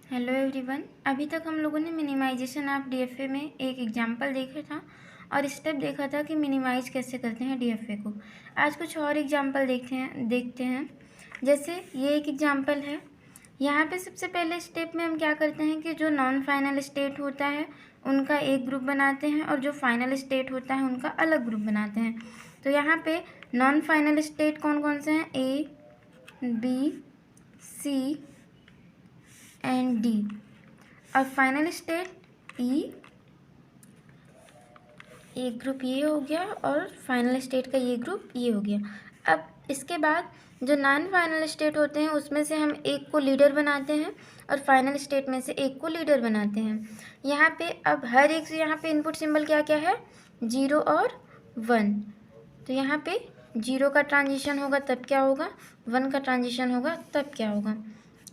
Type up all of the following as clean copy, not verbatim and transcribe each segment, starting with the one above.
Hello everyone. अभी तक हम लोगों ने मिनिमाइजेशन ऑफ डीएफए में एक एग्जांपल देखा था और स्टेप देखा था कि मिनिमाइज कैसे करते हैं डीएफए को। आज कुछ और एग्जांपल देखते हैं। जैसे ये एक एग्जांपल है। यहाँ पे सबसे पहले स्टेप में हम क्या करते हैं कि जो नॉन फाइनल स्टेट होता है उनका एक ग्रुप बनाते हैं और जो फाइनल स्टेट होता है उनका अलग ग्रुप बनाते हैं। तो यहाँ पे नॉन फाइनल स्टेट कौन कौन से हैं? ए, बी, सी एंड डी। और फाइनल स्टेट ई। एक ग्रुप ये हो गया और फाइनल स्टेट का ये ग्रुप ये हो गया। अब इसके बाद जो नॉन फाइनल स्टेट होते हैं उसमें से हम एक को लीडर बनाते हैं और फाइनल स्टेट में से एक को लीडर बनाते हैं। यहाँ पे अब हर एक से यहाँ पे इनपुट सिंबल क्या क्या है? 0 और 1। तो यहाँ पे 0 का ट्रांजिशन होगा तब क्या होगा? 1 का ट्रांजिशन होगा तब क्या होगा?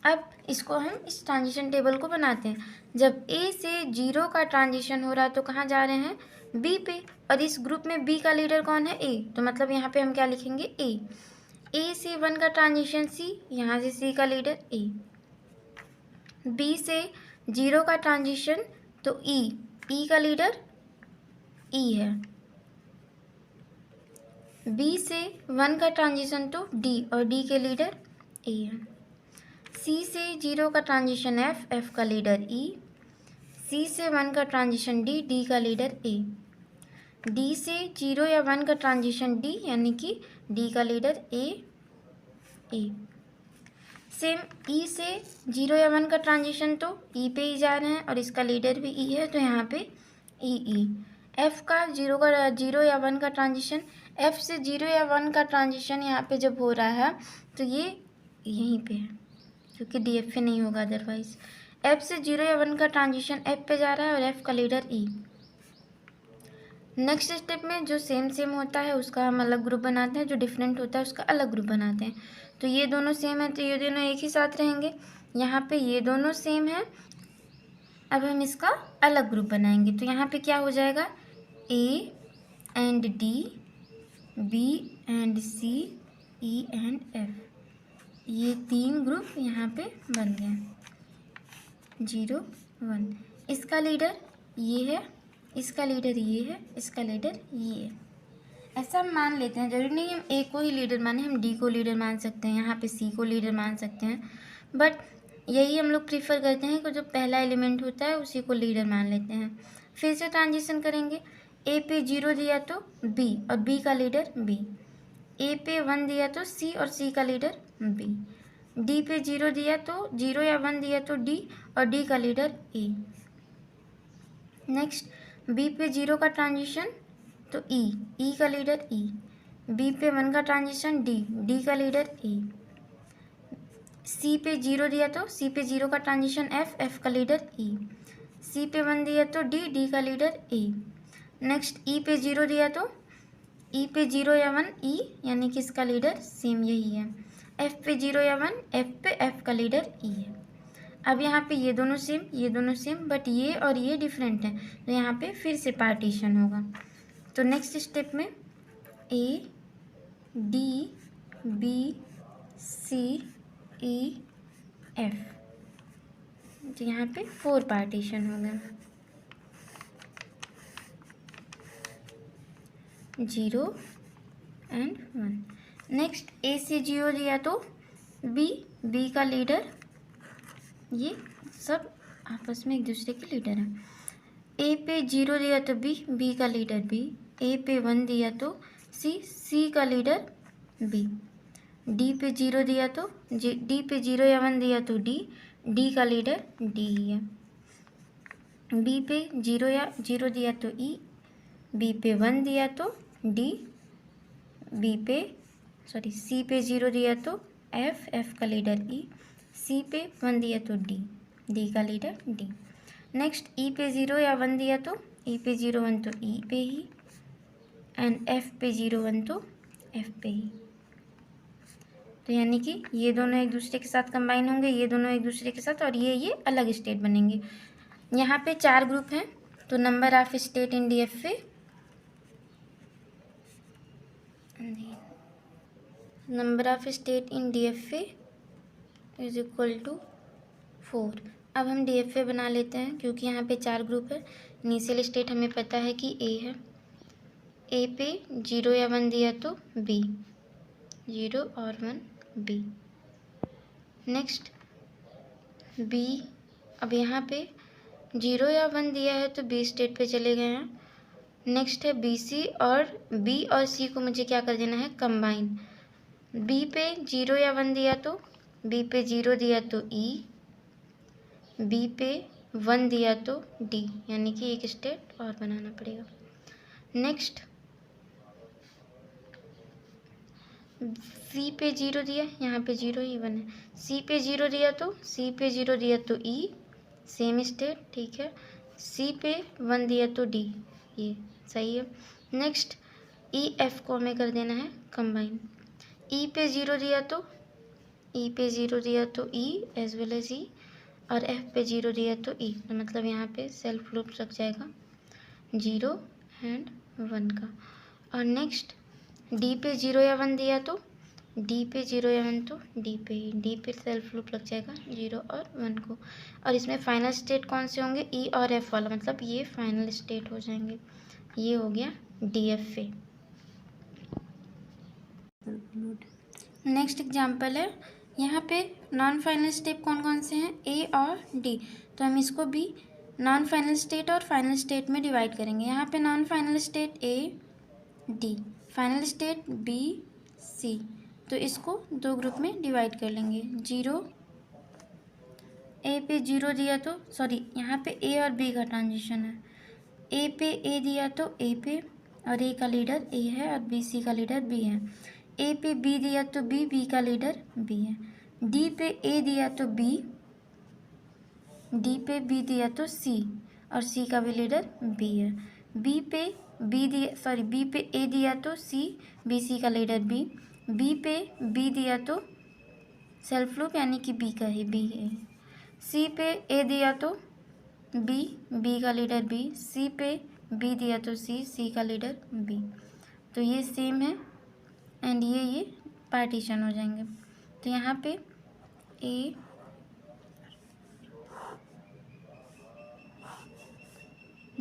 अब इसको हम इस ट्रांजिशन टेबल को बनाते हैं। जब ए से 0 का ट्रांजिशन हो रहा है तो कहाँ जा रहे हैं? बी पे। और इस ग्रुप में बी का लीडर कौन है? ए। तो मतलब यहाँ पे हम क्या लिखेंगे? ए से 1 का ट्रांजिशन सी, यहाँ से सी का लीडर ए। बी से 0 का ट्रांजिशन तो ई का लीडर ई है। बी से 1 का ट्रांजिशन तो डी और डी के लीडर ए है। सी से 0 का ट्रांजिशन एफ का लीडर ई। सी से 1 का ट्रांजिशन डी का लीडर ए। डी से 0 या 1 का ट्रांजिशन डी यानी कि डी का लीडर ए। सेम ई से 0 या 1 का ट्रांजिशन तो ई पे ही जा रहे हैं और इसका लीडर भी ई है तो यहाँ पे ई। एफ का 0 या 1 का ट्रांजिशन, एफ से 0 या 1 का ट्रांजिशन यहाँ पे जब हो रहा है तो ये यहीं पे है क्योंकि डीएफए नहीं होगा अदरवाइज। एफ से 0 या 1 का ट्रांजिशन एफ पे जा रहा है और एफ का लीडर ई। नेक्स्ट स्टेप में जो सेम होता है उसका हम अलग ग्रुप बनाते हैं, जो डिफरेंट होता है उसका अलग ग्रुप बनाते हैं। तो ये दोनों सेम है तो ये दोनों एक ही साथ रहेंगे। यहाँ पे ये दोनों सेम है। अब हम इसका अलग ग्रुप बनाएंगे तो यहाँ पे क्या हो जाएगा? A and D, B and C, E and F. ये 3 ग्रुप यहाँ पे बन गए। 0 1। इसका लीडर ये है, इसका लीडर ये है, इसका लीडर ये है। ऐसा हम मान लेते हैं, जरूरी नहीं हम ए को ही लीडर माने, हम डी को लीडर मान सकते हैं, यहाँ पे सी को लीडर मान सकते हैं। बट यही हम लोग प्रीफर करते हैं कि जो पहला एलिमेंट होता है उसी को लीडर मान लेते हैं। फिर से ट्रांजिशन करेंगे। ए पे 0 दिया तो बी और बी का लीडर बी। ए पे 1 दिया तो सी और सी का लीडर बी। डी पे 0 दिया तो 0 या 1 दिया तो डी और डी का लीडर ए। नेक्स्ट बी पे 0 का ट्रांजिशन तो ई का लीडर ई। बी पे 1 का ट्रांजिशन डी का लीडर ए। सी पे 0 दिया तो सी पे 0 का ट्रांजिशन एफ का लीडर ई। सी पे 1 दिया तो डी का लीडर ए। नेक्स्ट ई पे 0 दिया तो ई पे 0 या 1 ई यानी कि इसका लीडर सेम यही है। एफ पे 0 या 1 एफ पे एफ का लीडर ई है। अब यहाँ पे ये दोनों सेम बट ये और ये डिफरेंट है तो यहाँ पे फिर से पार्टीशन होगा। तो नेक्स्ट स्टेप में A D B C E F, तो यहाँ पे 4 पार्टीशन हो गए। 0 एंड 1। नेक्स्ट ए से 0 दिया तो बी का लीडर, ये सब आपस में एक दूसरे के लीडर हैं। ए पे 0 दिया तो बी का लीडर बी। ए पे 1 दिया तो सी का लीडर बी। डी पे 0 दिया तो डी पे 0 या 1 दिया तो डी का लीडर डी ही है। बी पे 0 दिया तो ई। बी पे 1 दिया तो सी पे 0 दिया तो एफ का लीडर ई। सी पे 1 दिया तो डी का लीडर डी। नेक्स्ट ई पे 0 या 1 दिया तो ई पे 0 1 तो ई पे ही एंड एफ पे 0 1 तो एफ पे ही। तो यानी कि ये दोनों एक दूसरे के साथ कंबाइन होंगे, ये दोनों एक दूसरे के साथ, और ये अलग स्टेट बनेंगे। यहाँ पे 4 ग्रुप हैं तो number of state in DFA is equal to 4। अब हम DFA बना लेते हैं क्योंकि यहाँ पे 4 ग्रुप है। इनिशियल स्टेट हमें पता है कि A है। A पे 0 या 1 दिया तो B, 0 और 1 B। नेक्स्ट B, अब यहाँ पे 0 या 1 दिया है तो B स्टेट पे चले गए हैं। नेक्स्ट है BC, और B और C को मुझे क्या कर देना है, कंबाइन। B पे 0 या 1 दिया तो B पे 0 दिया तो E, B पे 1 दिया तो D, यानी कि एक स्टेट और बनाना पड़ेगा। नेक्स्ट C पे 0 दिया, यहाँ पे 0 ही 1 है। C पे 0 दिया तो C पे 0 दिया तो E, सेम स्टेट, ठीक है। C पे 1 दिया तो D, ये सही है। नेक्स्ट E F को हमें कर देना है कंबाइन। E पे 0 दिया तो E पे 0 दिया तो E as well as E, और F पे 0 दिया तो E, तो मतलब यहाँ पे सेल्फ लूप लग जाएगा 0 एंड 1 का। और नेक्स्ट D पे 0 या 1 दिया तो D पे 0 या 1 तो D पे सेल्फ लूप लग जाएगा 0 और 1 को। और इसमें फाइनल स्टेट कौन से होंगे, E और F वाला, मतलब ये फाइनल स्टेट हो जाएंगे। ये हो गया DFA। नेक्स्ट एग्जाम्पल है, यहाँ पे नॉन फाइनल स्टेप कौन कौन से हैं, A और D, तो हम इसको भी नॉन फाइनल स्टेट और फाइनल स्टेट में डिवाइड करेंगे। यहाँ पे non final state A D, final state B C, तो इसको 2 ग्रुप में डिवाइड कर लेंगे। 0 A पे 0 दिया तो यहाँ पे A और B का ट्रांजिशन है। A पे A दिया तो A पे, और A का लीडर A है और B C का लीडर B है। A पे B दिया तो B का लीडर B है। D पे A दिया तो B, D पे B दिया तो C, और C का भी लीडर B है। B पे A दिया तो C, BC का लीडर B, B पे B दिया तो सेल्फ लूप यानी कि B का ही B है। C पे A दिया तो B का लीडर B, C पे B दिया तो C का लीडर B, तो ये सेम है एंड ये पार्टीशन हो जाएंगे। तो यहाँ पे A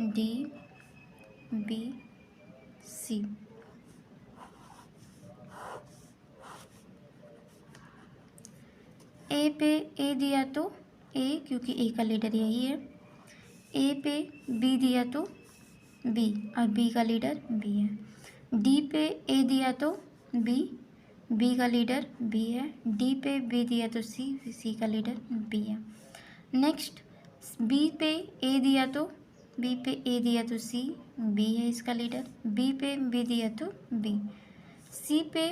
D B C, A पे A दिया तो A, क्योंकि A का लीडर यही है। A पे B दिया तो B, और B का लीडर B है। D पे A दिया तो B का लीडर B है। D पे B दिया तो C का लीडर B है। नेक्स्ट B पे A दिया तो C, B है इसका लीडर। B पे B दिया तो B, C पे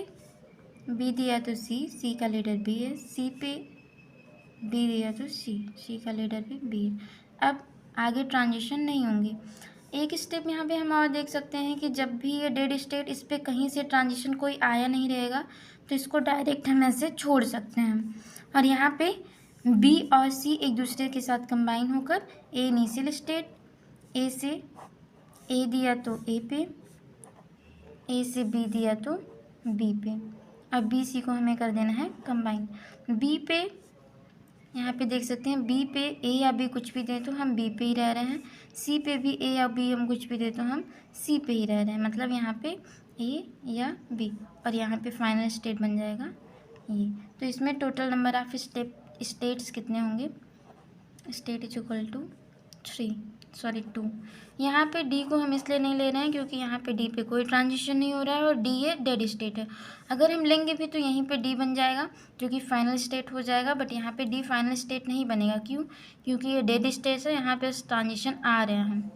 B दिया तो C का लीडर B है। C पे B दिया तो C का लीडर भी B है। अब आगे ट्रांजिशन नहीं होंगे। एक स्टेप यहाँ पे हम और देख सकते हैं कि जब भी ये डेड स्टेट, इस पर कहीं से ट्रांजिशन कोई आया नहीं रहेगा, तो इसको डायरेक्ट हम ऐसे छोड़ सकते हैं। और यहाँ पे B और C एक दूसरे के साथ कंबाइन होकर A इनिशियल स्टेट, A से A दिया तो A पे, A से B दिया तो B पे, अब B C को हमें कर देना है कंबाइन। B पे यहाँ पे देख सकते हैं B पे A या B कुछ भी दे तो हम B पे ही रह रहे हैं। C पे भी A या B हम कुछ भी दे तो हम C पे ही रह रहे हैं, मतलब यहाँ पे A या B, और यहाँ पे फाइनल स्टेट बन जाएगा ये। तो इसमें टोटल नंबर ऑफ स्टेट्स कितने होंगे, स्टेट इज इक्वल टू 2। यहाँ पे D को हम इसलिए नहीं ले रहे हैं क्योंकि यहाँ पे D पे कोई ट्रांजिशन नहीं हो रहा है और D ये डेड स्टेट है। अगर हम लेंगे भी तो यहीं पे D बन जाएगा जो कि फाइनल स्टेट हो जाएगा, बट यहाँ पे D फाइनल स्टेट नहीं बनेगा। क्यों? क्योंकि ये डेड स्टेट है, यहाँ पे ट्रांजिशन आ रहे हैं हम।